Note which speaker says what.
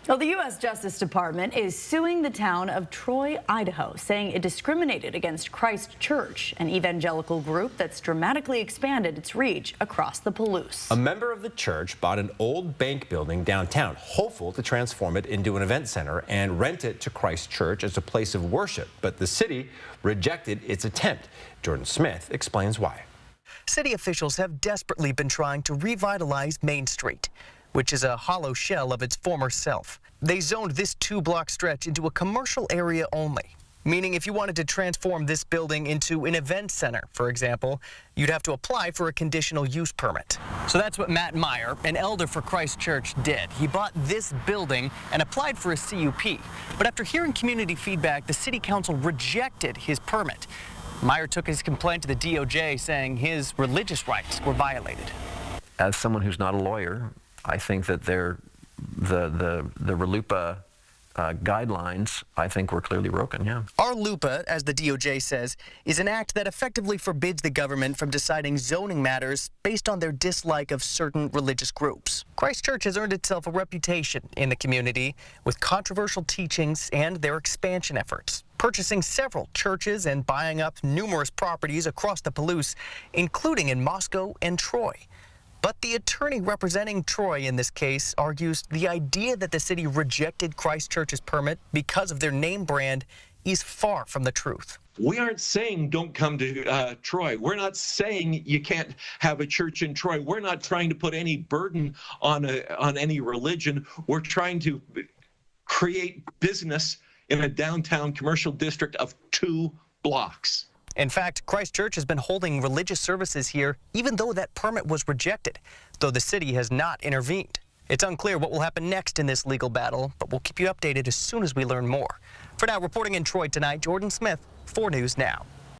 Speaker 1: Well, the U.S. Justice Department is suing the town of Troy, Idaho, saying it discriminated against Christ Church, an evangelical group that's dramatically expanded its reach across the Palouse.
Speaker 2: A member of the church bought an old bank building downtown, hopeful to transform it into an event center and rent it to Christ Church as a place of worship. But the city rejected its attempt. Jordan Smith explains why.
Speaker 3: City officials have desperately been trying to revitalize Main Street, which is a hollow shell of its former self. They zoned this 2-block stretch into a commercial area only, meaning if you wanted to transform this building into an event center, for example, you'd have to apply for a conditional use permit. So that's what Matt Meyer, an elder for Christ Church, did. He bought this building and applied for a CUP. But after hearing community feedback, the city council rejected his permit. Meyer took his complaint to the DOJ, saying his religious rights were violated.
Speaker 4: As someone who's not a lawyer, I think that the RLUIPA guidelines, I think, were clearly broken, yeah.
Speaker 3: RLUIPA, as the DOJ says, is an act that effectively forbids the government from deciding zoning matters based on their dislike of certain religious groups. Christ Church has earned itself a reputation in the community with controversial teachings and their expansion efforts, purchasing several churches and buying up numerous properties across the Palouse, including in Moscow and Troy. But the attorney representing Troy in this case argues the idea that the city rejected Christ Church's permit because of their name brand is far from the truth.
Speaker 5: We aren't saying don't come to Troy. We're not saying you can't have a church in Troy. We're not trying to put any burden on any religion. We're trying to create business in a downtown commercial district of 2 blocks.
Speaker 3: In fact, Christ Church has been holding religious services here even though that permit was rejected, though the city has not intervened. It's unclear what will happen next in this legal battle, but we'll keep you updated as soon as we learn more. For now, reporting in Troy tonight, Jordan Smith, 4 News Now.